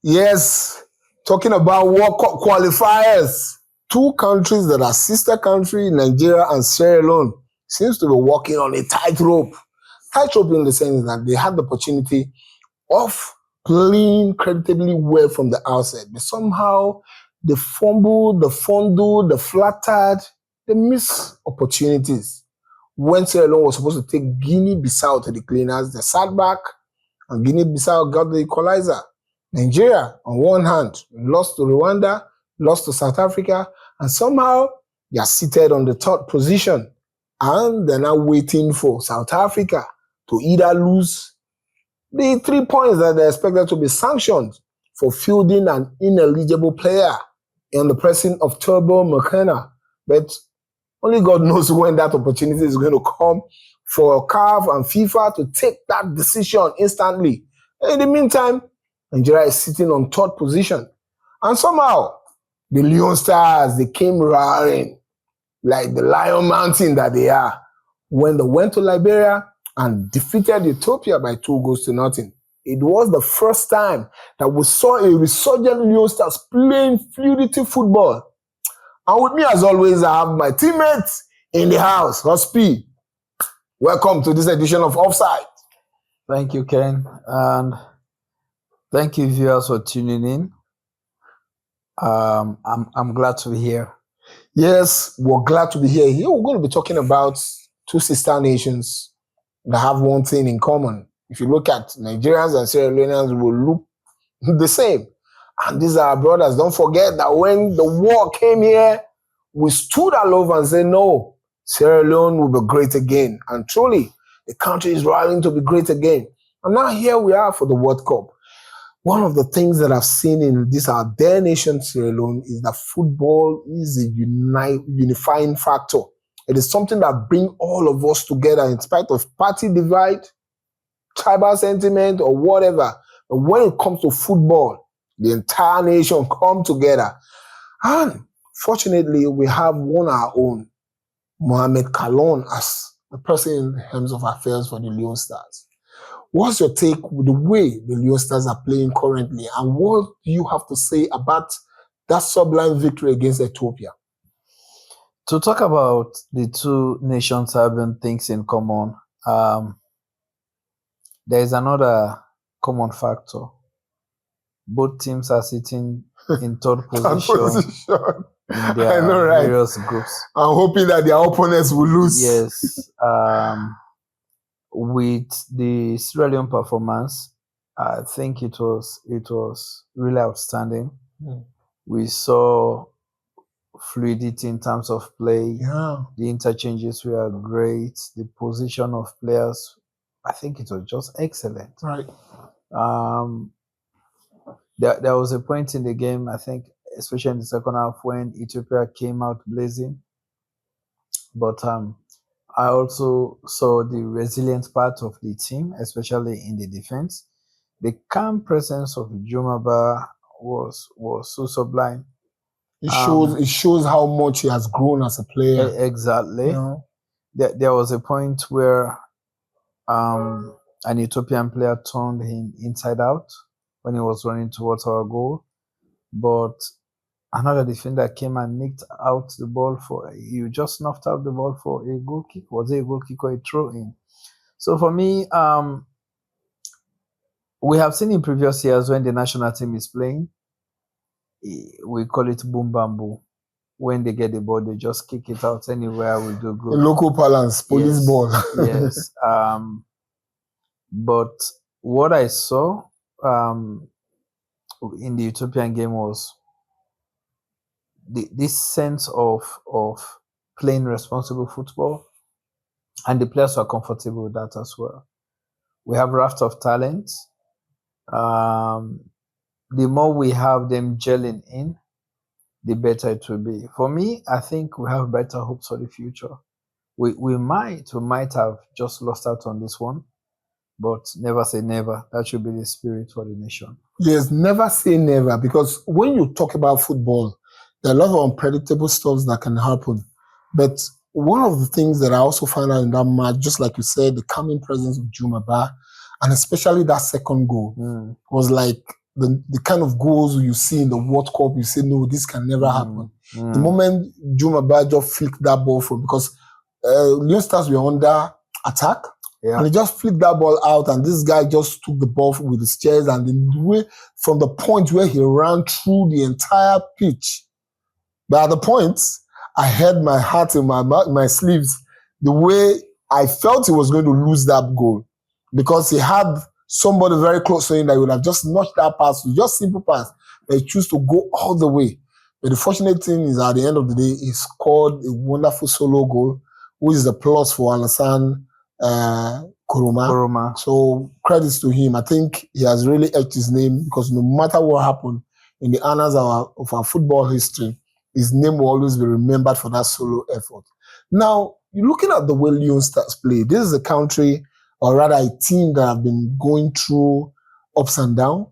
Yes, talking about World Cup qualifiers. Two countries that are sister country, Nigeria and Sierra Leone, seems to be walking on a tightrope. Tightrope in the sense that they had the opportunity of playing creditably well from the outset, but somehow they fumbled, they fondled, they flattered, they missed opportunities. When Sierra Leone was supposed to take Guinea-Bissau to the cleaners, they sat back and Guinea-Bissau got the equalizer. Nigeria, on one hand, lost to Rwanda, lost to South Africa, and somehow they are seated on the third position. And they're now waiting for South Africa to either lose the 3 points that they're expected to be sanctioned for fielding an ineligible player in the presence of Turbo McKenna. But only God knows when that opportunity is going to come for CAF and FIFA to take that decision instantly. In the meantime, Nigeria is sitting on third position. And somehow, the Leon Stars, they came roaring like the Lion Mountain that they are when they went to Liberia and defeated Ethiopia by 2-0. It was the first time that we saw a resurgent Leon Stars playing fluidity football. And with me, as always, I have my teammates in the house. Huspee, welcome to this edition of Offside. Thank you, Ken, and thank you, viewers, for tuning in. I'm glad to be here. Yes, we're glad to be here. Here we're going to be talking about two sister nations that have one thing in common. If you look at Nigerians and Sierra Leoneans, will look the same. And these are our brothers. Don't forget that when the war came here, we stood alone and said, no, Sierra Leone will be great again. And truly, the country is rallying to be great again. And now here we are for the World Cup. One of the things that I've seen in this our dear nation, Sierra Leone, is that football is a unifying factor. It is something that brings all of us together in spite of party divide, tribal sentiment, or whatever. But when it comes to football, the entire nation come together. And fortunately, we have one of our own, Mohamed Kalon, as the person in the helms of affairs for the Leon Stars. What's your take with the way the Leon Stars are playing currently, and what do you have to say about that sublime victory against Ethiopia? To talk about the two nations having things in common, there is another common factor. Both teams are sitting in third position in their various groups. I'm hoping that their opponents will lose. Yes. With the Sierra Leone performance, I think it was really outstanding. We saw fluidity in terms of play. Yeah. The interchanges were great. The position of players, I think it was just excellent. Right. There was a point in the game, I think, especially in the second half, when Ethiopia came out blazing. But I also saw the resilient part of the team, especially in the defense. The calm presence of Jumaba was so sublime. It shows how much he has grown as a player. Exactly. You know? There was a point where an Ethiopian player turned him inside out when he was running towards our goal. But another defender came and nicked out the ball you just snuffed out the ball for a goal kick. Was it a goal kick or a throw in? So for me, we have seen in previous years when the national team is playing, we call it boom bamboo. When they get the ball, they just kick it out anywhere we do good. In local parlance, police ball. Yes. But what I saw in the Ethiopian game was this sense of playing responsible football, and the players are comfortable with that as well. We have a raft of talent. The more we have them gelling in, the better it will be. For me, I think we have better hopes for the future. We might have just lost out on this one, but never say never. That should be the spirit for the nation. Yes, never say never, because when you talk about football, there are a lot of unpredictable stuff that can happen. But one of the things that I also found out in that match, just like you said, the calming presence of Jumaba, and especially that second goal, was like the kind of goals you see in the World Cup, you say, no, this can never happen. The moment Juma Bajo flicked that ball from, because Leon Stars were under attack, and he just flicked that ball out, and this guy just took the ball with his chest, and the way from the point where he ran through the entire pitch. But at the point, I had my heart in my sleeves, the way I felt he was going to lose that goal, because he had somebody very close to him that would have just notched that pass, just simple pass, but he chose to go all the way. But the fortunate thing is, at the end of the day, he scored a wonderful solo goal, which is a plus for Alassane Kuruma. So credits to him. I think he has really etched his name, because no matter what happened in the annals of our football history, his name will always be remembered for that solo effort. Now, you're looking at the way Leon Stars play. This is a country, or rather a team, that have been going through ups and downs.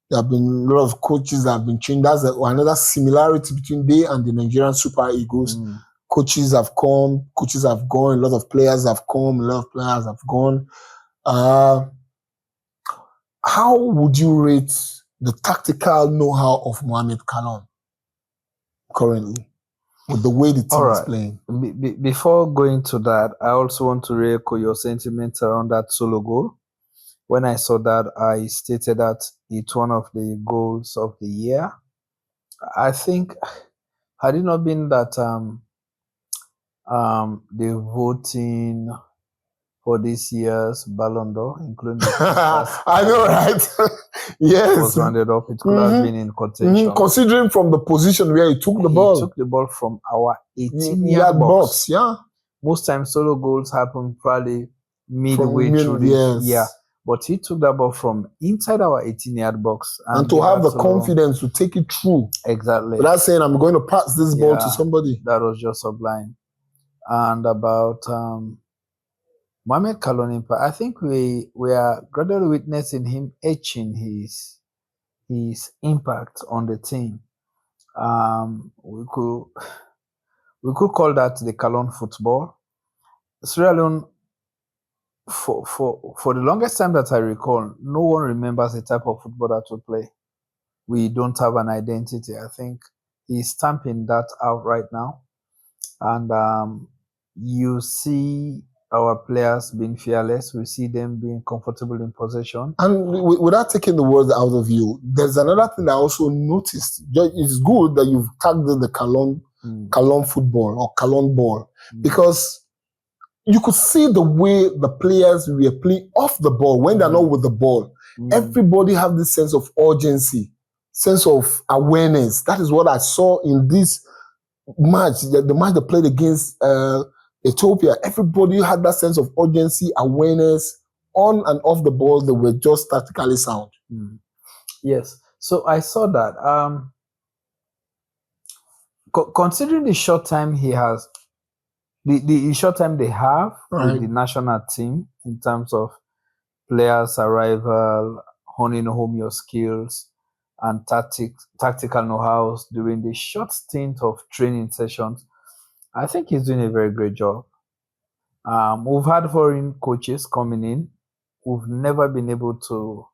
There have been a lot of coaches that have been changed. That's another similarity between they and the Nigerian Super Eagles. Coaches have come, coaches have gone, a lot of players have come, a lot of players have gone. How would you rate the tactical know-how of Mohamed Kalon currently, with the way the team is playing? Before going to that, I also want to re-echo your sentiments around that solo goal. When I saw that, I stated that it's one of the goals of the year. I think, had it not been that the voting for this year's Ballon d'Or, including the I know, right? Yes. was rounded up, it could have been in contention. Considering from the position where he took the ball. He took the ball from our 18-yard box. Yeah. Most times solo goals happen probably midway through the year. But he took that ball from inside our 18-yard box. And to have the confidence to take it through. Exactly. Without saying, I'm going to pass this ball to somebody. That was just sublime. And about Mohamed Kalon, I think we are gradually witnessing him etching his impact on the team. We could call that the Kalon football. Sierra Leone, for the longest time that I recall, no one remembers the type of football that we play. We don't have an identity. I think he's stamping that out right now. And you see our players being fearless. We see them being comfortable in possession. And without taking the words out of you, there's another thing I also noticed. It's good that you've tagged the Kalon football or Kalon ball, because you could see the way the players were playing off the ball when they're not with the ball. Everybody have this sense of urgency, sense of awareness. That is what I saw in this match, the match they played against Ethiopia. Everybody had that sense of urgency, awareness, on and off the ball. They were just tactically sound. Yes. So I saw that. Considering the short time he has, the short time they have with the national team in terms of players' arrival, honing home your skills, and tactical know-how during the short stint of training sessions, I think he's doing a very great job. We've had foreign coaches coming in. We've never been able to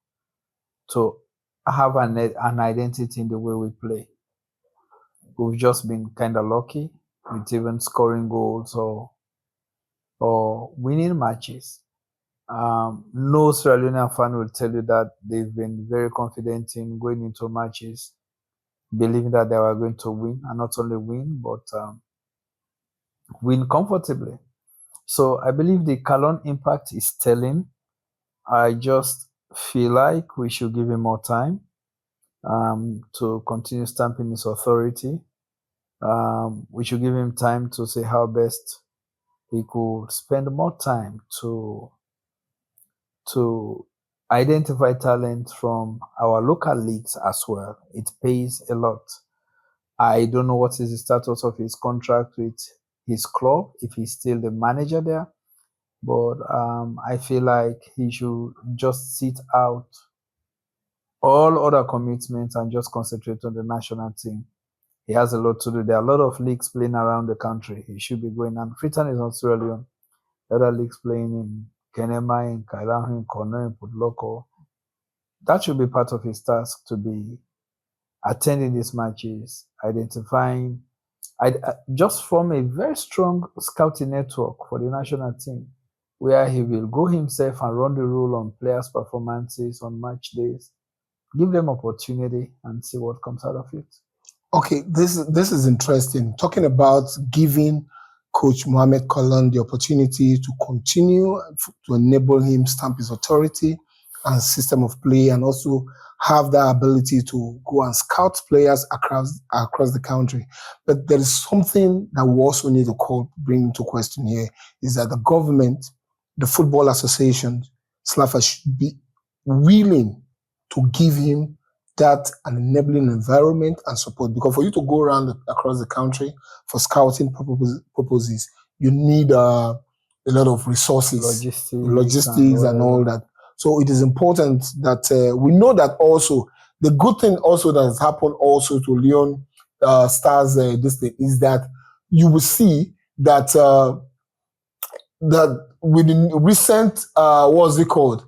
have an identity in the way we play. We've just been kind of lucky with even scoring goals or winning matches. No Sierra Leonean fan will tell you that they've been very confident in going into matches, believing that they were going to win, and not only win, but win comfortably. So I believe the Kalon impact is telling. I just feel like we should give him more time to continue stamping his authority. We should give him time to see how best he could spend more time to identify talent from our local leagues as well. It pays a lot. I don't know what is the status of his contract with his club, if he's still the manager there, but I feel like he should just sit out all other commitments and just concentrate on the national team. He has a lot to do. There are a lot of leagues playing around the country. He should be going. And Freetown is not Sierra Leone. Other leagues playing in Kenema, in Kailahu, in Kono, in Putloko. that should be part of his task to be attending these matches, identifying, just form a very strong scouting network for the national team where he will go himself and run the rule on players' performances on match days, give them opportunity and see what comes out of it. Okay, this is interesting. Talking about giving Coach Mohamed Kalon the opportunity to continue to enable him stamp his authority and system of play, and also have that ability to go and scout players across the country. But there is something that we also need to bring into question here: is that the government, the football association, SLAFA should be willing to give him that an enabling environment and support. Because for you to go around across the country for scouting purposes, you need a lot of resources, logistics and all that. So it is important that we know that also. The good thing also that has happened also to Leon Stars this thing is that you will see that that with the recent what's it called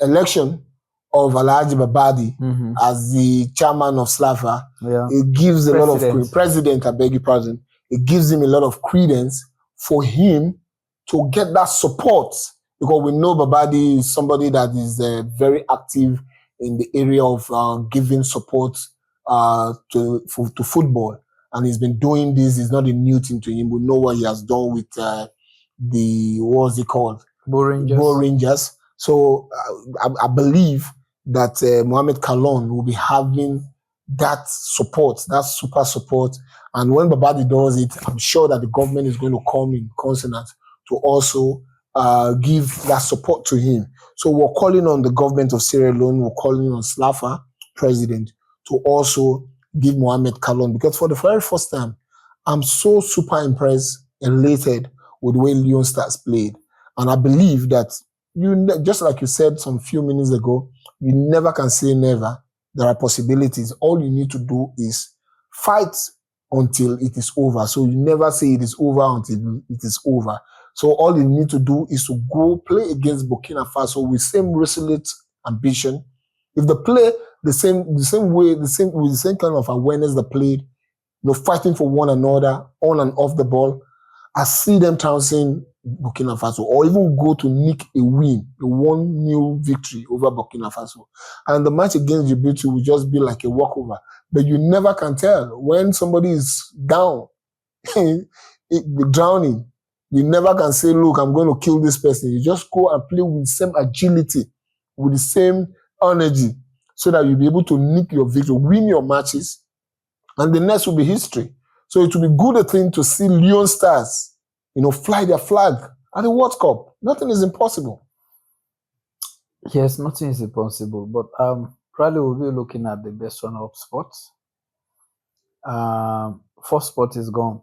election of Alhaji Babadi as the chairman of SLAFA, it gives a lot of president, I beg your pardon, it gives him a lot of credence for him to get that support, because we know Babadi is somebody that is very active in the area of giving support to football, and he's been doing this. It's not a new thing to him. We know what he has done with the what's it called? Bo Rangers. So I believe that Mohamed Kalon will be having that support, that super support. And when Babadi does it, I'm sure that the government is going to come in consonant to also give that support to him. So we're calling on the government of Sierra Leone, we're calling on SLAFA president to also give Mohamed Kalon, because for the very first time, I'm so super impressed, elated with the way Leon Stars played. And I believe that just like you said some few minutes ago, you never can say never. There are possibilities. All you need to do is fight until it is over. So you never say it is over until it is over. So all you need to do is to go play against Burkina Faso with same resolute ambition. If they play the same way, with the same kind of awareness they played, fighting for one another on and off the ball, I see them trouncing Burkina Faso, or even go to nick a win, a 1-0 victory over Burkina Faso. And the match against Djibouti will just be like a walkover. But you never can tell when somebody is down, drowning. You never can say, look, I'm going to kill this person. You just go and play with the same agility, with the same energy, so that you'll be able to nick your victory, win your matches, and the next will be history. So it will be good thing to see Leon Stars, fly their flag at the World Cup. Nothing is impossible. Yes, nothing is impossible. But probably we'll be looking at the best runner-up spots. First spot is gone.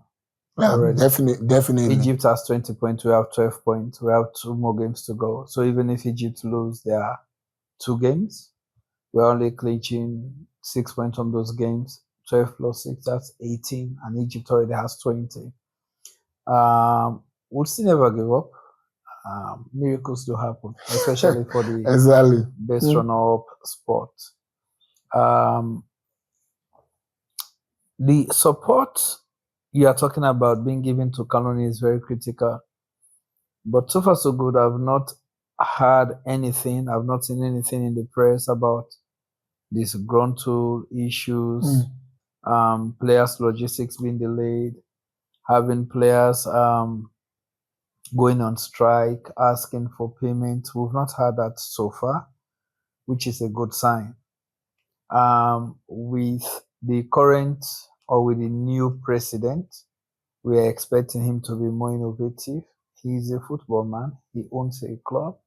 Yeah, definitely. Egypt has 20 points. We have 12 points. We have 2 more games to go. So even if Egypt lose their 2 games, we're only clinching 6 points from those games. 12 plus 6, that's 18. And Egypt already has 20. We'll still never give up. Miracles do happen, especially for the best runner-up spot. The support you are talking about being given to Kaloni is very critical. But so far so good. I've not heard anything. I've not seen anything in the press about these ground tool issues, players' logistics being delayed, having players going on strike, asking for payment. We've not heard that so far, which is a good sign. With the current or with the new president, we are expecting him to be more innovative. He's a football man. He owns a club.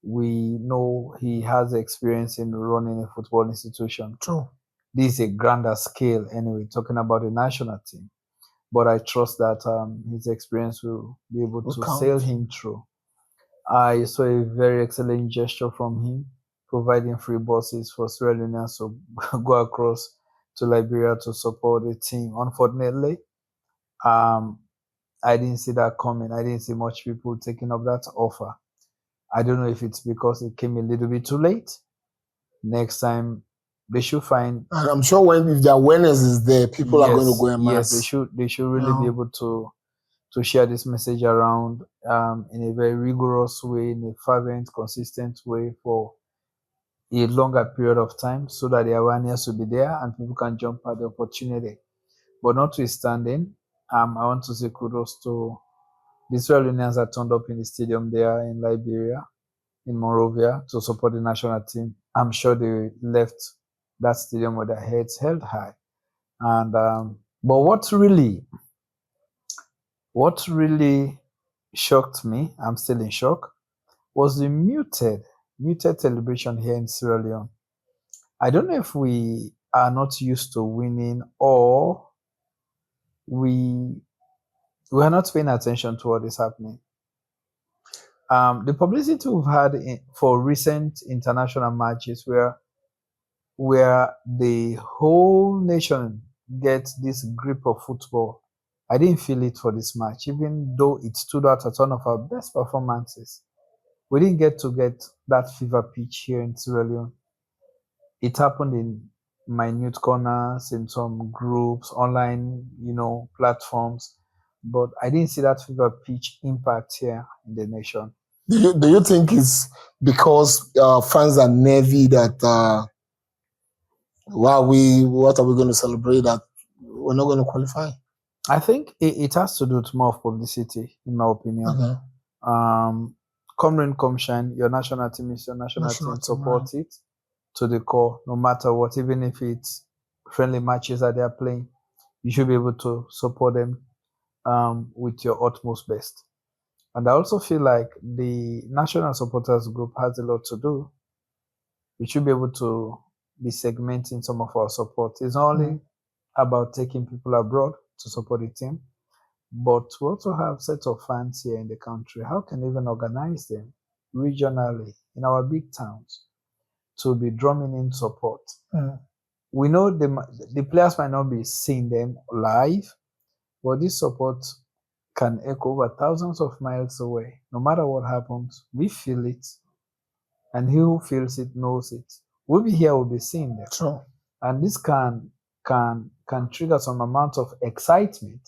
We know he has experience in running a football institution. True. This is a grander scale anyway, talking about the national team. But I trust that his experience will be able to sail him through. I saw a very excellent gesture from him, providing free buses for Sierra Leoneans to go across to Liberia to support the team. Unfortunately, I didn't see that coming. I didn't see much people taking up that offer. I don't know if it's because it came a little bit too late, Next time, they should find. And I'm sure if the awareness is there, people are going to go en Yes, masse. they should really be able to share this message around in a very rigorous way, in a fervent, consistent way for a longer period of time, so that the awareness will be there and people can jump at the opportunity. But notwithstanding, I want to say kudos to the Sierra Leoneans that turned up in the stadium there in Liberia, in Monrovia, to support the national team. I'm sure they left that stadium with their heads held high. And but what really shocked me, I'm still in shock, was the muted celebration here in Sierra Leone. I don't know if we are not used to winning, or we are not paying attention to what is happening. The publicity we've had for recent international matches where the whole nation gets this grip of football, I didn't feel it for this match, even though it stood out as one of our best performances. We didn't get that fever pitch here in Sierra Leone. It happened in minute corners, in some groups, online, platforms, but I didn't see that fever pitch impact here in the nation. Do you think it's because fans are nervy that what are we going to celebrate that we're not going to qualify? I think it has to do with more of publicity, in my opinion. Okay. Come rain, come shine, your national team is your national team. Support it to the core, no matter what, even if it's friendly matches that they're playing. You should be able to support them with your utmost best. And I also feel like the national supporters group has a lot to do. We should be able to be segmenting some of our support. It's not only about taking people abroad to support the team, but we also have sets of fans here in the country. How can we even organize them regionally in our big towns to be drumming in support? We know the players might not be seeing them live, but this support can echo over thousands of miles away. No matter what happens, we feel it, and he who feels it knows it. We'll be here, we'll be seeing them. True. And this can trigger some amount of excitement.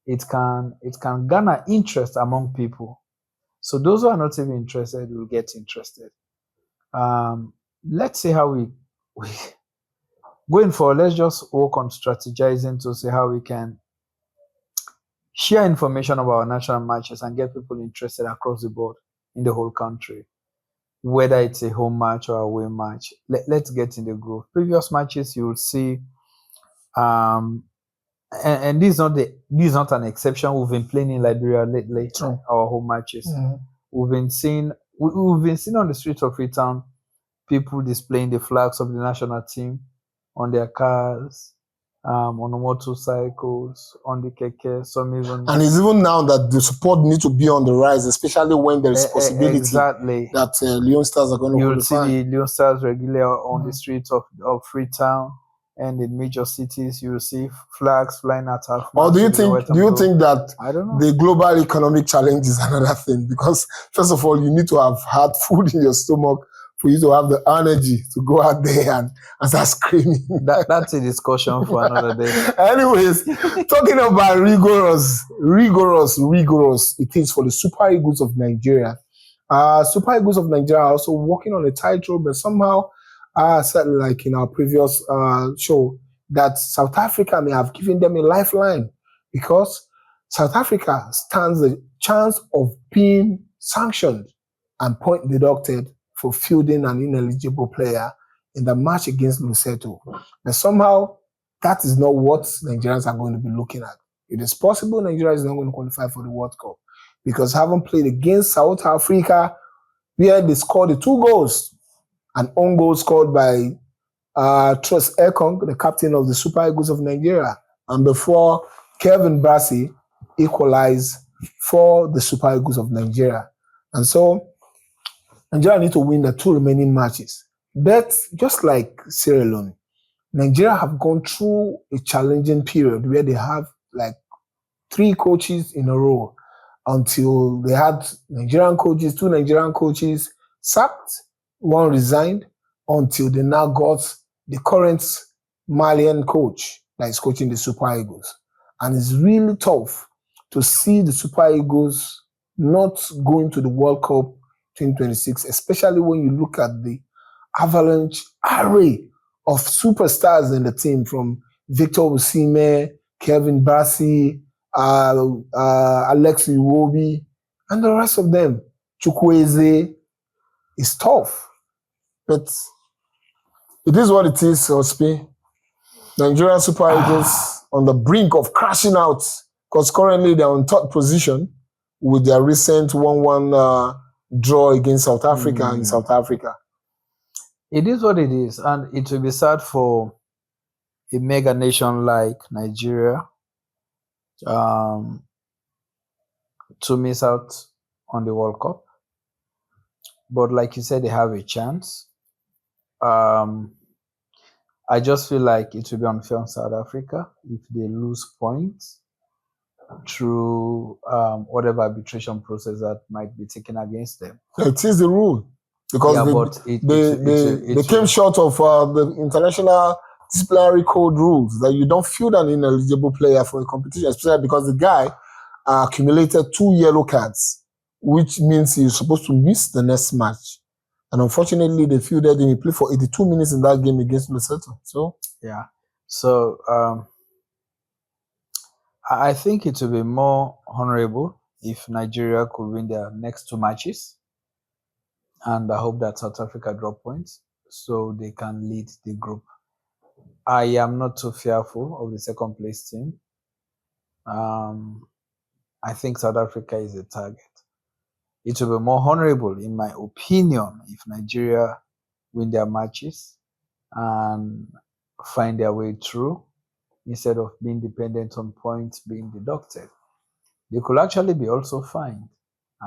It can garner interest among people. So those who are not even interested will get interested. Let's see how we going forward. Let's just work on strategizing to see how we can share information about our national matches and get people interested across the board in the whole country, whether it's a home match or a away match. Let's get in the groove. Previous matches, you will see, and this is not an exception. We've been playing in Liberia lately. True. Our home matches. We've been seeing on the streets of Freetown people displaying the flags of the national team on their cars, on the motorcycles, on the keke, some even. And it's even now that the support needs to be on the rise, especially when there is possibility that Leon Stars are going to qualify. You'll see the Leon Stars regularly on the streets of Freetown and in major cities. You'll see flags flying at half. Or do you think that the global economic challenge is another thing? Because first of all, you need to have had food in your stomach for you to have the energy to go out there and start screaming. That's a discussion for another day. Anyways, talking about rigorous it is for the Super Eagles of Nigeria. Super Eagles of Nigeria are also walking on a tightrope, but somehow, said like in our previous show, that South Africa may have given them a lifeline, because South Africa stands a chance of being sanctioned and point deducted for fielding an ineligible player in the match against Lesotho. But somehow, that is not what Nigerians are going to be looking at. It is possible Nigeria is not going to qualify for the World Cup, because having played against South Africa, where they scored the 2 goals, an own goal scored by Trust Ekong, the captain of the Super Eagles of Nigeria, and before Kevin Bassey equalized for the Super Eagles of Nigeria. And so, Nigeria need to win the 2 remaining matches. But just like Sierra Leone, Nigeria have gone through a challenging period where they have like 3 coaches in a row, until they had 2 Nigerian coaches sacked, 1 resigned, until they now got the current Malian coach that is coaching the Super Eagles. And it's really tough to see the Super Eagles not going to the World Cup 2026, especially when you look at the avalanche array of superstars in the team from Victor Osimhen, Kevin Bassey, Alex Iwobi, and the rest of them. Chukwueze is tough, but it is what it is, Huspee. Nigerian Super Eagles on the brink of crashing out because currently they're on third position with their recent 1-1 draw against South Africa in South Africa. It is what it is, and it will be sad for a mega nation like Nigeria to miss out on the World Cup. But like you said, they have a chance. I just feel like it will be unfair on South Africa if they lose points through whatever arbitration process that might be taken against them. It is the rule because they came short of the international disciplinary code rules that you don't field an ineligible player for a competition, especially because the guy accumulated 2 yellow cards, which means he's supposed to miss the next match. And unfortunately, they fielded him. He played for 82 minutes in that game against Lesotho. So yeah. So I think it will be more honorable if Nigeria could win their next 2 matches. And I hope that South Africa drop points so they can lead the group. I am not too fearful of the second place team. I think South Africa is a target. It will be more honorable, in my opinion, if Nigeria win their matches and find their way through instead of being dependent on points being deducted. They could actually be also fined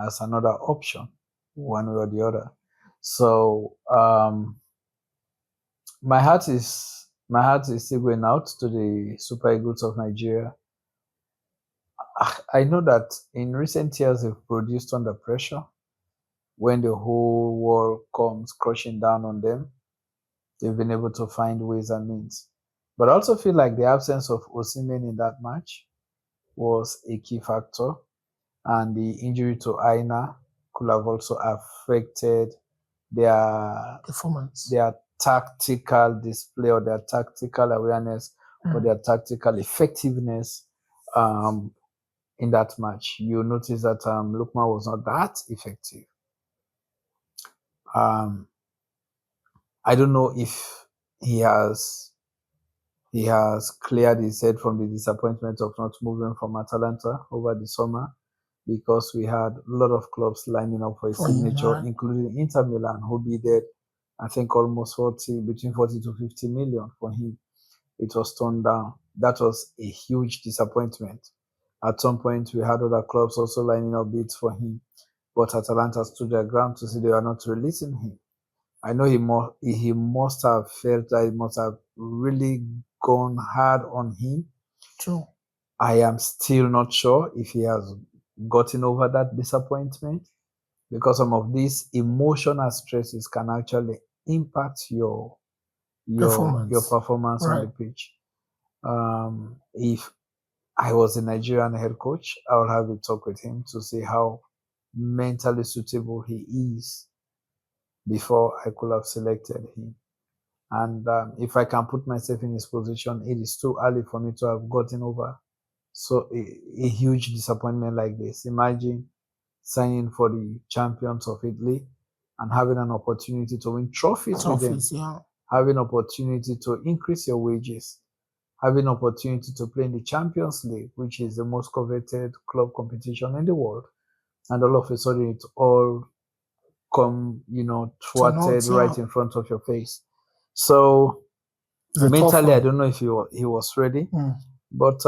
as another option, one way or the other. So my heart is still going out to the Super Eagles of Nigeria. I know that in recent years they've produced under pressure. When the whole world comes crushing down on them, they've been able to find ways and means. But I also feel like the absence of Osimhen in that match was a key factor, and the injury to Aina could have also affected their performance, their tactical display or their tactical awareness or their tactical effectiveness in that match. You notice that Lukman was not that effective. I don't know if he has cleared his head from the disappointment of not moving from Atalanta over the summer, because we had a lot of clubs lining up for his signature, including Inter Milan, who bidded, I think, almost between 40 to 50 million for him. It was turned down. That was a huge disappointment. At some point, we had other clubs also lining up bids for him, but Atalanta stood their ground to say they were not releasing him. I know he must have felt that it must have really gone hard on him. True. I am still not sure if he has gotten over that disappointment, because some of these emotional stresses can actually impact your performance on the pitch. If I was a Nigerian head coach, I would have a talk with him to see how mentally suitable he is before I could have selected him. And if I can put myself in his position, it is too early for me to have gotten over a huge disappointment like this. Imagine signing for the champions of Italy and having an opportunity to win trophies with them, having opportunity to increase your wages, having opportunity to play in the Champions League, which is the most coveted club competition in the world, and all of a sudden it all come, thwarted right in front of your face. So mentally, I don't know if he was ready, but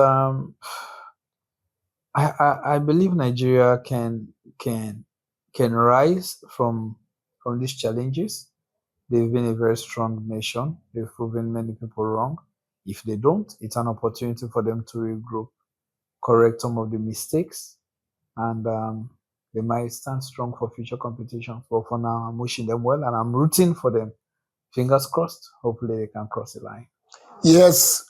I believe Nigeria can rise from these challenges. They've been a very strong nation. They've proven many people wrong. If they don't, it's an opportunity for them to regroup, correct some of the mistakes, and they might stand strong for future competitions. But for now, I'm wishing them well and I'm rooting for them fingers crossed. Hopefully they can cross the line. Yes,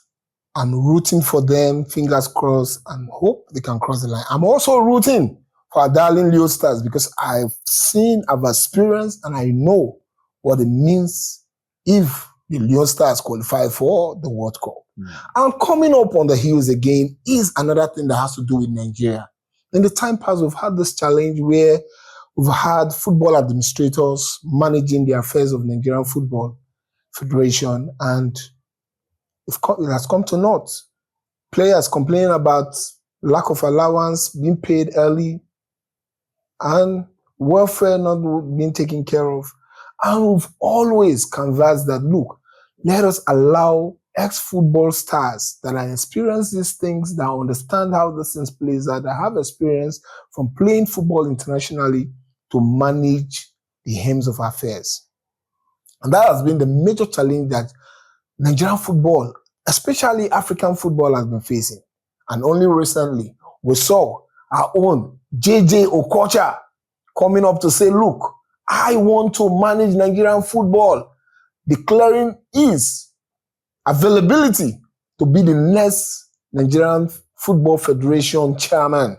I'm rooting for them, fingers crossed, and hope they can cross the line. I'm also rooting for our darling Leo Stars because I've seen, I've experienced, and I know what it means if the Leo Stars qualify for the World Cup. And coming up on the heels again is another thing that has to do with Nigeria. In the time past, we've had this challenge where we've had football administrators managing the affairs of Nigerian Football Federation, and it has come to naught. Players complaining about lack of allowance, being paid early, and welfare not being taken care of. And we've always canvassed that, look, let us allow ex-football stars that have experienced these things, that understand how this things plays out, that have experience from playing football internationally to manage the hems of affairs. And that has been the major challenge that Nigerian football, especially African football, has been facing. And only recently, we saw our own JJ Okocha coming up to say, look, I want to manage Nigerian football, declaring his availability to be the next Nigerian Football Federation chairman.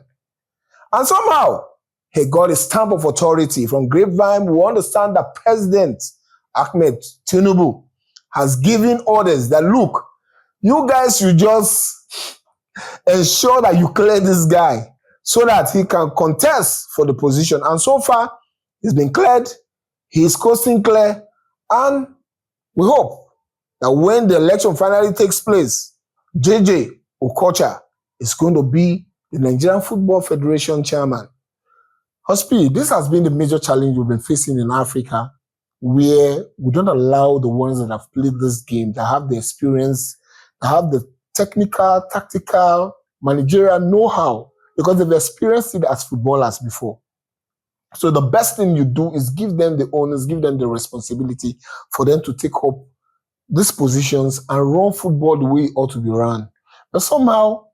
And somehow, he got a stamp of authority from Grapevine. We understand that President Ahmed Tinubu has given orders that, look, you guys should just ensure that you clear this guy so that he can contest for the position. And so far, he's been cleared, he's coasting clear, and we hope that when the election finally takes place, JJ Okocha is going to be the Nigerian Football Federation chairman. Huspee, this has been the major challenge we've been facing in Africa, where we don't allow the ones that have played this game, that have the experience, that have the technical, tactical, managerial know-how, because they've experienced it as footballers before. So the best thing you do is give them the onus, give them the responsibility for them to take up these positions and run football the way it ought to be run. But somehow,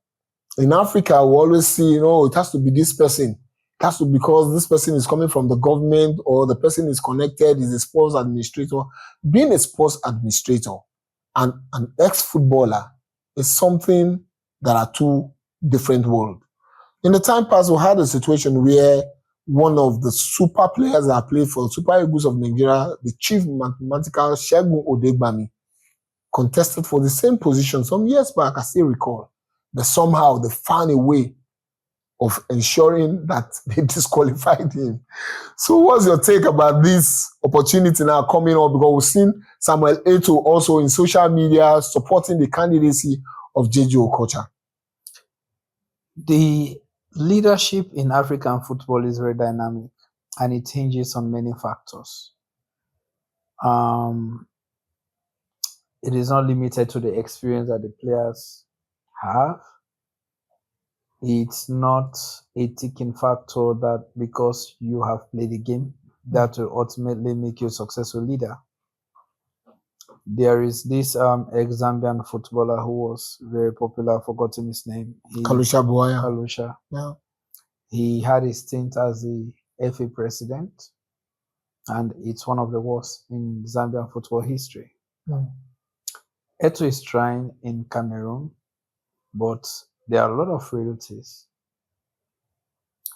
in Africa, we always see, it has to be this person. It has to be because this person is coming from the government or the person is connected, is a sports administrator. Being a sports administrator and an ex-footballer is something that are two different worlds. In the time past, we had a situation where one of the super players that played for Super Eagles of Nigeria, the chief mathematical Segun Odegbami, contested for the same position some years back, I still recall. But somehow they found a way of ensuring that they disqualified him. So what's your take about this opportunity now coming up? Because we've seen Samuel Eto'o also in social media supporting the candidacy of JJ Okocha. The leadership in African football is very dynamic and it hinges on many factors. It is not limited to the experience that the players have. It's not a ticking factor that because you have played the game, that will ultimately make you a successful leader. There is this ex-Zambian footballer who was very popular, I've forgotten his name. Kalusha Buaya. Kalusha. Yeah. He had a stint as the FA president, and it's one of the worst in Zambian football history. Eto'o is trying in Cameroon, but there are a lot of frailties.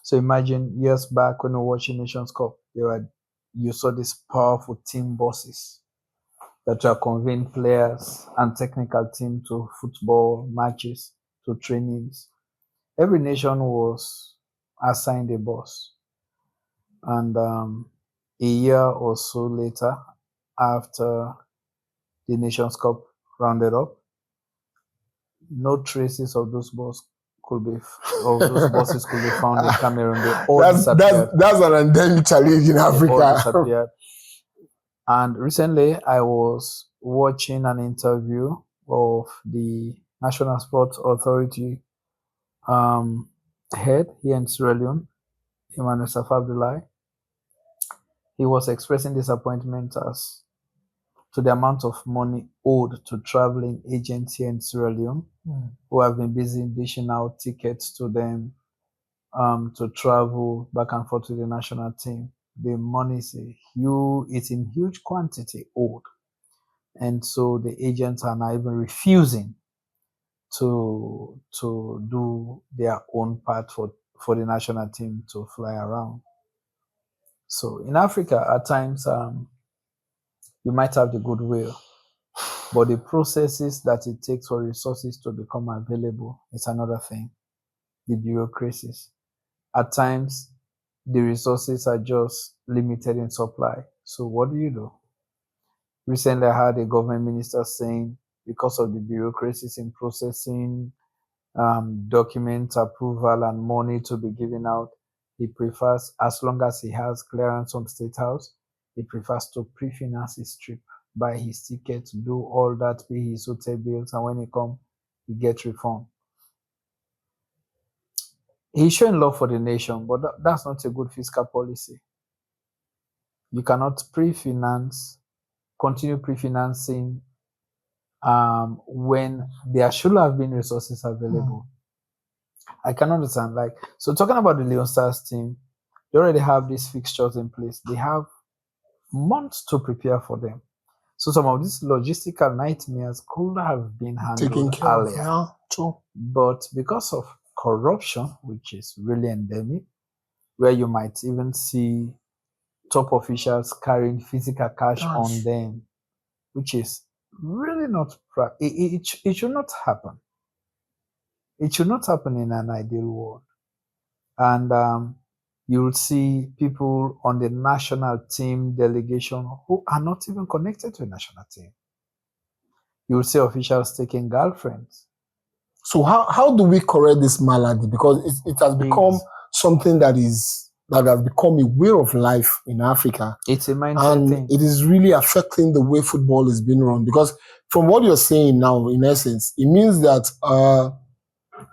So imagine years back when we were watching Nations Cup, you saw these powerful team bosses that were conveying players and technical team to football matches, to trainings. Every nation was assigned a boss. And a year or so later, after the Nations Cup rounded up, no traces of those bosses could be found in Cameroon. They all disappeared. That's an endemic challenge in They all Africa. disappeared. And recently, I was watching an interview of the National Sports Authority head here in Sierra Leone, Emmanuel Safabulai. He was expressing disappointment as to the amount of money owed to traveling agents here in Sierra Leone who have been busy dishing out tickets to them to travel back and forth to the national team. The money is it's in huge quantity owed. And so the agents are now even refusing to do their own part for the national team to fly around. So in Africa, at times you might have the goodwill, but the processes that it takes for resources to become available is another thing. The bureaucracies. At times, the resources are just limited in supply. So what do you do? Recently, I had a government minister saying because of the bureaucracies in processing document approval and money to be given out, he prefers, as long as he has clearance from State House, he prefers to pre-finance his trip, buy his ticket, do all that, pay his hotel bills, and when he comes, he gets refund. He's showing love for the nation, but that's not a good fiscal policy. You cannot pre-finance, continue pre-financing when there should have been resources available. I can understand. Like, so talking about the Leon Stars team, they already have these fixtures in place. They have months to prepare for them. So some of these logistical nightmares could have been Taken handled care of. earlier. Yeah, true. But because of corruption, which is really endemic, where you might even see top officials carrying physical cash on Cash. them, which is really not, it should not happen. It should not happen in an ideal world. And you'll see people on the national team delegation who are not even connected to a national team. You'll see officials taking girlfriends. So how do we correct this malady? Because it has become something that has become a way of life in Africa. It's a mindset And thing. it is really affecting the way football is being run. Because from what you're saying now, in essence, it means that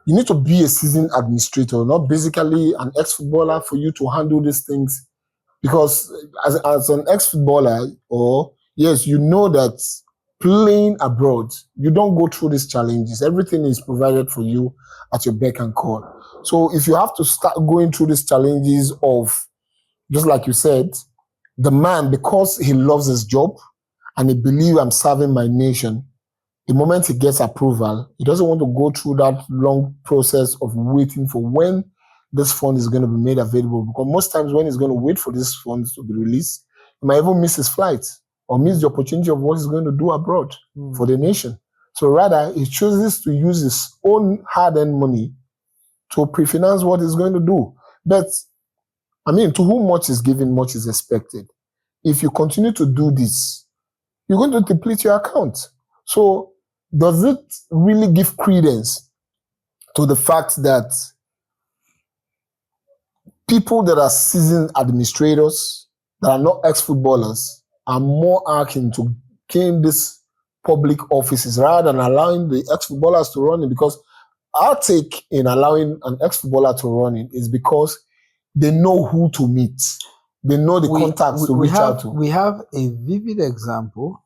you need to be a seasoned administrator, not basically an ex-footballer for you to handle these things. Because as an ex-footballer, or yes, you know that playing abroad, you don't go through these challenges. Everything is provided for you at your beck and call. So if you have to start going through these challenges of, just like you said, the man, because he loves his job and he believes I'm serving my nation, the moment he gets approval, he doesn't want to go through that long process of waiting for when this fund is going to be made available. Because most times when he's going to wait for this funds to be released, he might even miss his flight or miss the opportunity of what he's going to do abroad for the nation. So rather, he chooses to use his own hard-earned money to pre-finance what he's going to do. But, I mean, to whom much is given, much is expected. If you continue to do this, you're going to deplete your account. So does it really give credence to the fact that people that are seasoned administrators, that are not ex-footballers, are more akin to gain these public offices rather than allowing the ex-footballers to run it? Because our take in allowing an ex-footballer to run it is because they know who to meet. They know the contacts to reach out to. We have a vivid example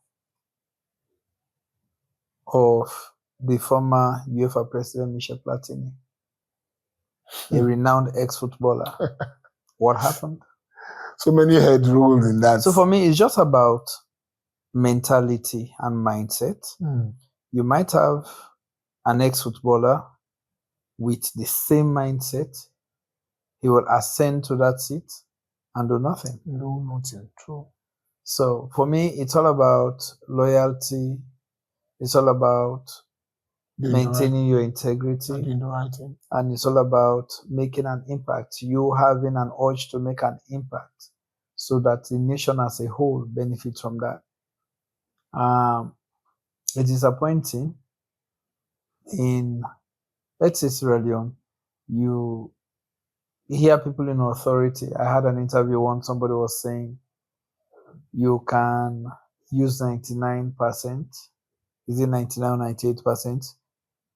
of the former UEFA president, Michel Platini, a renowned ex-footballer. What happened? So many head rolled in that. So for me, it's just about mentality and mindset. You might have an ex-footballer with the same mindset. He will ascend to that seat and do nothing. No, nothing. True. So for me, it's all about loyalty. It's all about maintaining your integrity. And it's all about making an impact. You having an urge to make an impact so that the nation as a whole benefits from that. It's disappointing in, let's say, Sierra Leone, you hear people in authority. I had an interview once, somebody was saying you can use 99%, is it 99 or 98%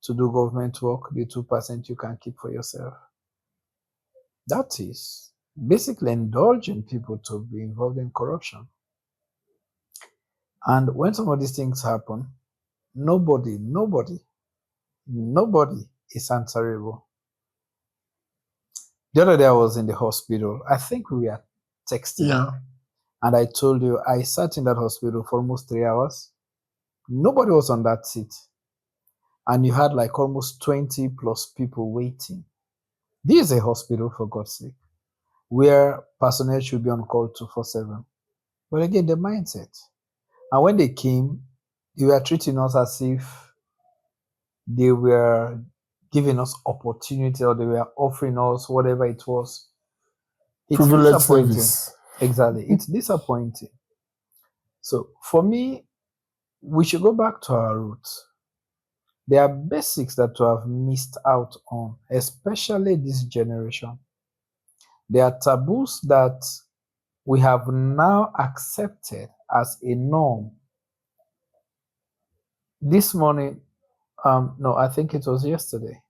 to do government work, the 2% you can keep for yourself. That is basically indulging people to be involved in corruption. And when some of these things happen, nobody is answerable. The other day I was in the hospital. I think we were texting. Yeah. And I told you, I sat in that hospital for almost 3 hours. Nobody was on that seat. And you had like almost 20 plus people waiting. This is a hospital, for God's sake, where personnel should be on call 247. But again, the mindset. And when they came, they were treating us as if they were giving us opportunity or they were offering us whatever it was. It's Privilege disappointing. service. Exactly. It's disappointing. So for me, we should go back to our roots. There are basics that we have missed out on, especially this generation. There are taboos that we have now accepted as a norm. This morning, no, I think it was yesterday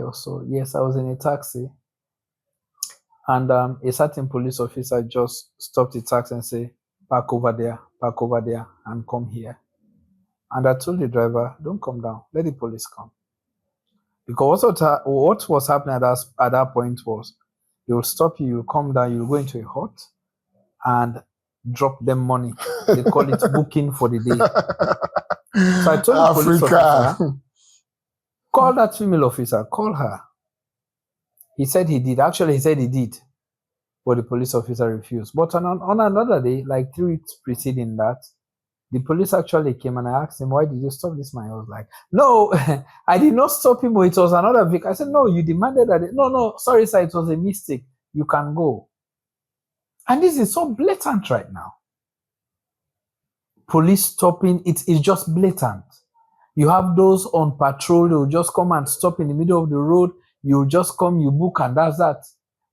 or so. Yes, I was in a taxi, and a certain police officer just stopped the taxi and said, park over there, and come here. And I told the driver, don't come down, let the police come. Because what was happening at that point was, they will stop you, you come down, you go into a hut and drop them money. They call it booking for the day. So I told the police officer, call that female officer, call her. He said he did. Actually, he said he did. But the police officer refused. But on another day, like 3 weeks preceding that, the police actually came and I asked him, why did you stop this man? He was like, no, I did not stop him. It was another vehicle. I said, no, you demanded that. No, sorry, sir, it was a mistake. You can go. And this is so blatant right now. Police stopping, it is just blatant. You have those on patrol, they will just come and stop in the middle of the road. You just come, you book, and that's that.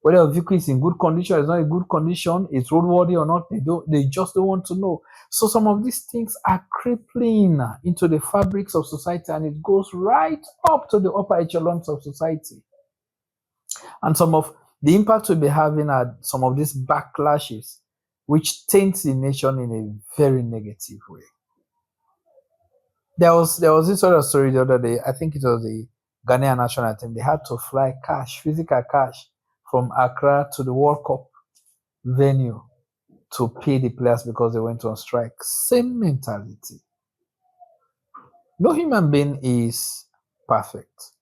Whether a vehicle is in good condition, it's not in good condition, it's roadworthy or not, they just don't want to know. So some of these things are crippling into the fabrics of society, and it goes right up to the upper echelons of society. And some of the impact we'll be having are some of these backlashes, which taints the nation in a very negative way. There was this other story the other day. I think it was the Ghanaian national team. They had to fly cash, physical cash, from Accra to the World Cup venue to pay the players because they went on strike. Same mentality. No human being is perfect,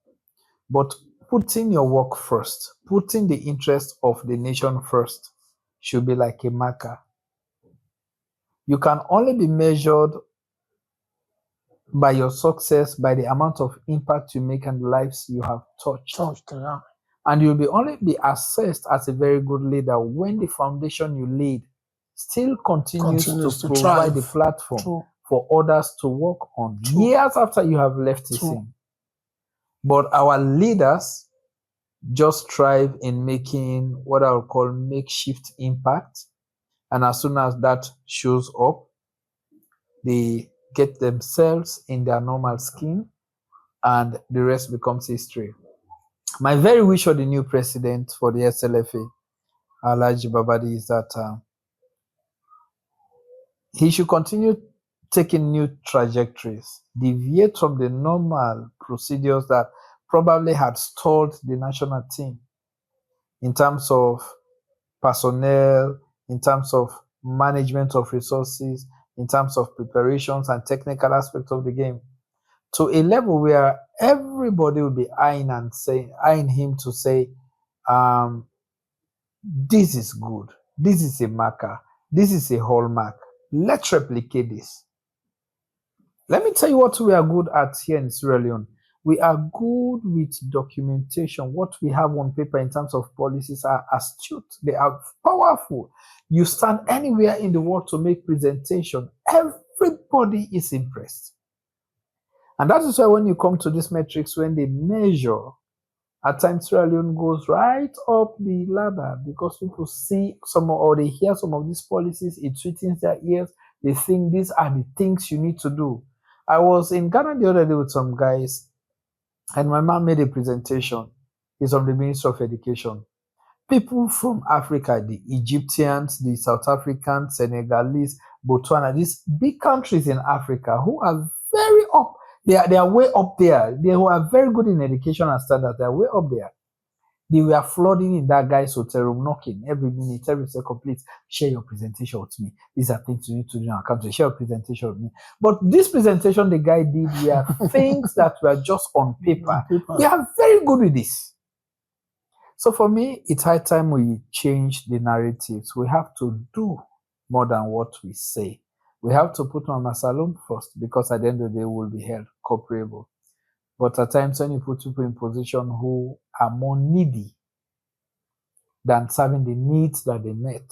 but putting your work first, putting the interest of the nation first, should be like a marker. You can only be measured by your success, by the amount of impact you make and the lives you have touched. Yeah. And you'll only be assessed as a very good leader when the foundation you laid still continues to provide the platform for others to work on years after you have left the scene. But our leaders just thrive in making what I would call makeshift impact. And as soon as that shows up, they get themselves in their normal skin and the rest becomes history. My very wish for the new president for the SLFA, Alhaji Babadi, is that he should continue taking new trajectories, deviate from the normal procedures that probably had stalled the national team in terms of personnel, in terms of management of resources, in terms of preparations and technical aspects of the game, to a level where everybody will be eyeing him to say, this is good, this is a marker, this is a hallmark. Let's replicate this. Let me tell you what we are good at here in Sierra Leone. We are good with documentation. What we have on paper in terms of policies are astute. They are powerful. You stand anywhere in the world to make presentation, everybody is impressed. And that is why when you come to these metrics, when they measure, at times Sierra Leone goes right up the ladder because people see or they hear some of these policies, it sweetens their ears. They think these are the things you need to do. I was in Ghana the other day with some guys, and my man made a presentation. He's from the Ministry of Education. People from Africa, the Egyptians, the South Africans, Senegalese, Botswana, these big countries in Africa who are very up. They are way up there. They who are very good in education and standards. They are way up there. They were flooding in that guy's hotel room, knocking every minute, every second. Please share your presentation with me. These are things you need to do on account. Share your presentation with me. But this presentation the guy did were things that were just on paper. We are very good with this. So for me, it's high time we change the narratives. We have to do more than what we say. We have to put Mama Salon first, because at the end of the day, we'll be held culpable. But at times, when you put people in position who are more needy than serving the needs that they met,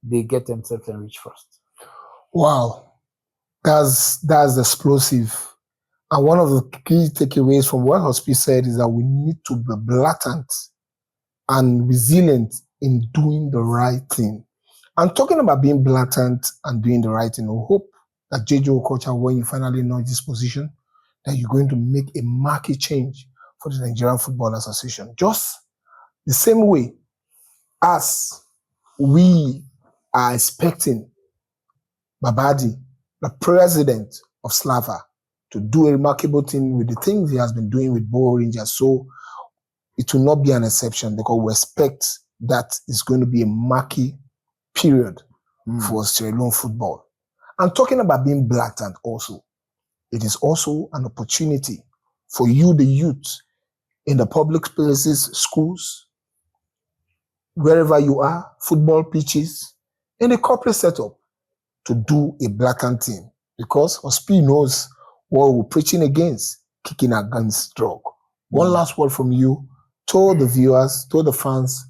they get themselves enriched first. Wow, that's explosive. And one of the key takeaways from what Huspee said is that we need to be blatant and resilient in doing the right thing. And talking about being blatant and doing the right thing, we hope that JJ Okocha, when you finally know this position, that you're going to make a market change for the Nigerian Football Association. Just the same way as we are expecting Babadi, the president of Slava, to do a remarkable thing with the things he has been doing with Bo Rangers. So it will not be an exception, because we expect that it's going to be a marquee period for Sierra Leone football. And talking about being blatant also, it is also an opportunity for you, the youth, in the public places, schools, wherever you are, football pitches, in the corporate setup, to do a blatant thing. Because Huspee knows what we're preaching against, kicking against drug. One last word from you to the viewers, to the fans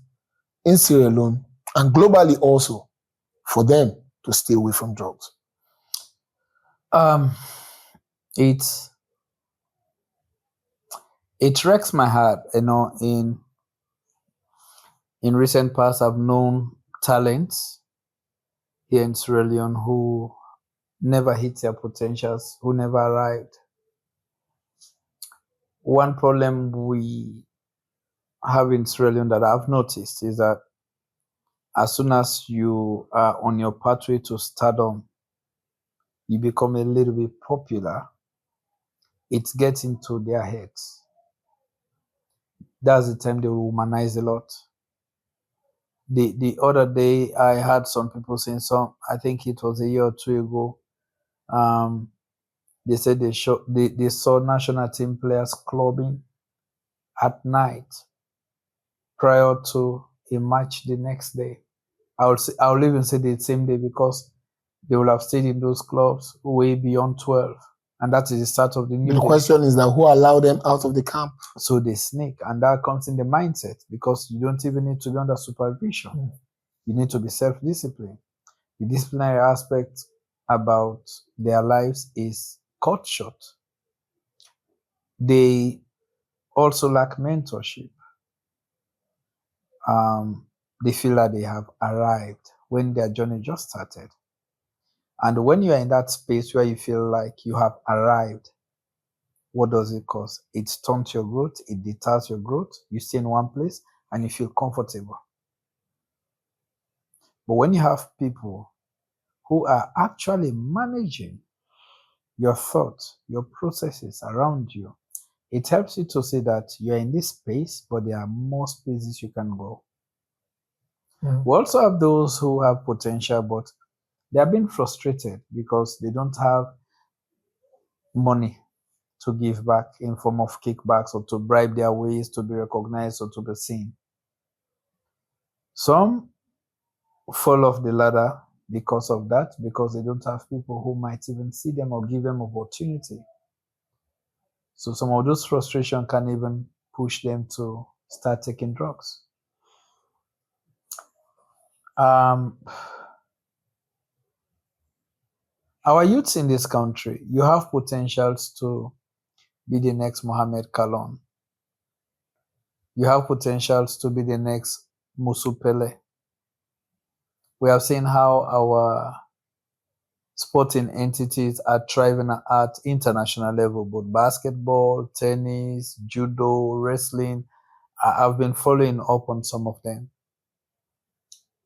in Sierra Leone, and globally also, for them to stay away from drugs. It wrecks my heart, in recent past I've known talents here in Sierra Leone who never hit their potentials, who never arrived. One problem we have in Sierra Leone that I've noticed is that as soon as you are on your pathway to stardom, you become a little bit popular, it gets into their heads. That's the time they will humanize a lot. The other day, I had some people saying, I think it was a year or two ago, they said they saw national team players clubbing at night prior to a match the next day. I will even say the same day, because they will have stayed in those clubs way beyond 12. And that is the start of the new The day. question is that who allowed them out of the camp? So they sneak, and that comes in the mindset, because you don't even need to be under supervision. You need to be self-disciplined. The disciplinary aspect about their lives is cut short. They also lack mentorship. They feel that they have arrived when their journey just started. And when you are in that space where you feel like you have arrived, what does it cause? It stunts your growth, it deters your growth, you stay in one place and you feel comfortable. But when you have people who are actually managing your thoughts, your processes around you, it helps you to see that you're in this space, but there are more spaces you can go. We also have those who have potential, but they are being frustrated because they don't have money to give back in form of kickbacks, or to bribe their ways to be recognized or to be seen. Some fall off the ladder because of that, because they don't have people who might even see them or give them opportunity. So some of those frustrations can even push them to start taking drugs. Our youths in this country, you have potentials to be the next Mohamed Kalon. You have potentials to be the next Musupele. We have seen how our sporting entities are thriving at international level, both basketball, tennis, judo, wrestling. I've been following up on some of them.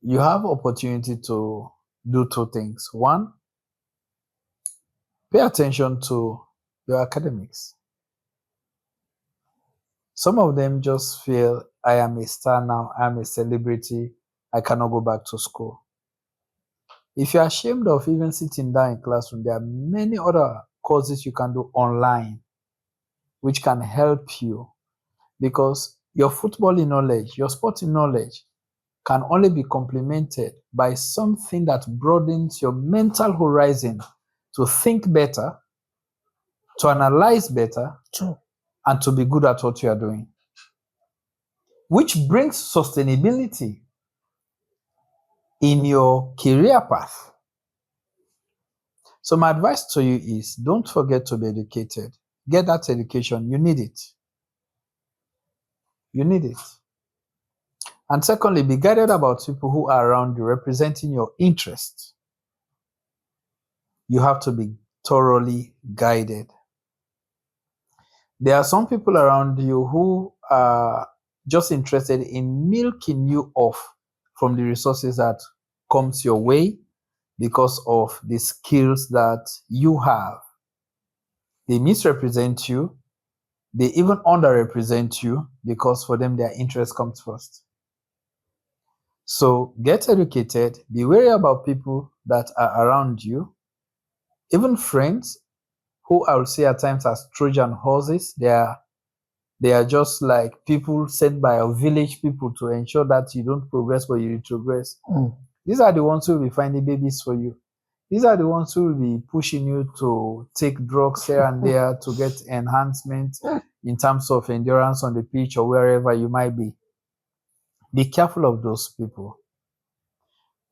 You have opportunity to do two things. One, pay attention to your academics. Some of them just feel I am a star now, I am a celebrity, I cannot go back to school. If you're ashamed of even sitting down in classroom, there are many other courses you can do online which can help you, because your footballing knowledge, your sporting knowledge can only be complemented by something that broadens your mental horizon to think better, to analyze better, True. and to be good at what you are doing, which brings sustainability in your career path. So my advice to you is, don't forget to be educated. Get that education. You need it. You need it. And secondly, be guided about people who are around you representing your interests. You have to be thoroughly guided. There are some people around you who are just interested in milking you off from the resources that comes your way because of the skills that you have. They misrepresent you. They even underrepresent you because for them, their interest comes first. So get educated. Be wary about people that are around you, even friends who I would say at times as Trojan horses. They are just like people sent by a village people to ensure that you don't progress but you retrogress. These are the ones who will be finding babies for you. These are the ones who will be pushing you to take drugs here and there to get enhancement in terms of endurance on the pitch or wherever you might be. Be careful of those people.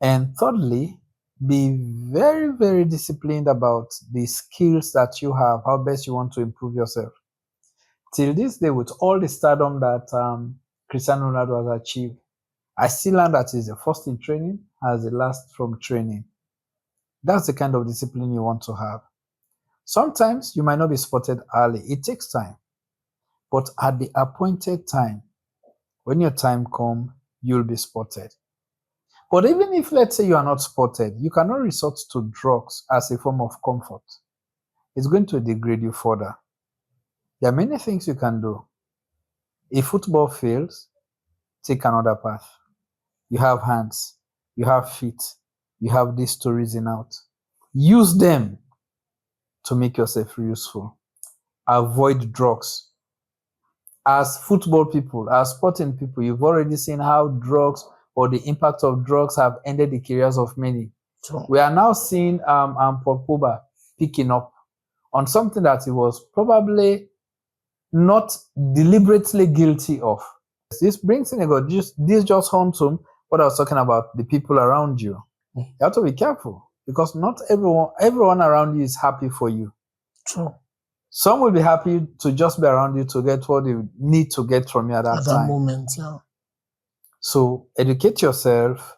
And thirdly, be very, very disciplined about the skills that you have, how best you want to improve yourself. Till this day, with all the stardom that Cristiano Ronaldo has achieved, I still learn that he's the first in training, has the last from training. That's the kind of discipline you want to have. Sometimes you might not be spotted early. It takes time. But at the appointed time, when your time comes, you'll be spotted. But even if, let's say, you are not spotted, you cannot resort to drugs as a form of comfort. It's going to degrade you further. There are many things you can do. If football fails, take another path. You have hands, you have feet, you have these to reason out. Use them to make yourself useful. Avoid drugs. As football people, as sporting people, you've already seen how drugs or the impact of drugs have ended the careers of many. True. We are now seeing Paul Pogba picking up on something that he was probably not deliberately guilty of. This brings in this just hones home what I was talking about, the people around you. You have to be careful because not everyone around you is happy for you. True. Some will be happy to just be around you to get what they need to get from you at that time. Moment, yeah. So educate yourself,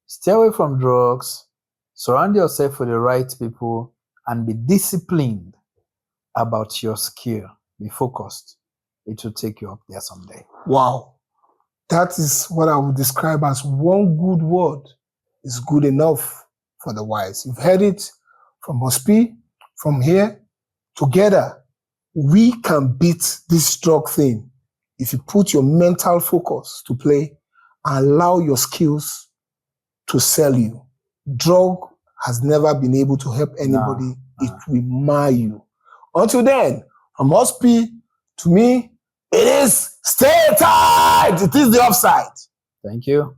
stay away from drugs, surround yourself with the right people, and be disciplined about your skill. Be focused. It will take you up there someday. Wow. That is what I would describe as one good word is good enough for the wise. You've heard it from Huspee, from here. Together, we can beat this drug thing if you put your mental focus to play and allow your skills to sell you. Drug has never been able to help anybody. It will mar you. Until then, from Huspee to me, it is stay tight. It is the offside. Thank you.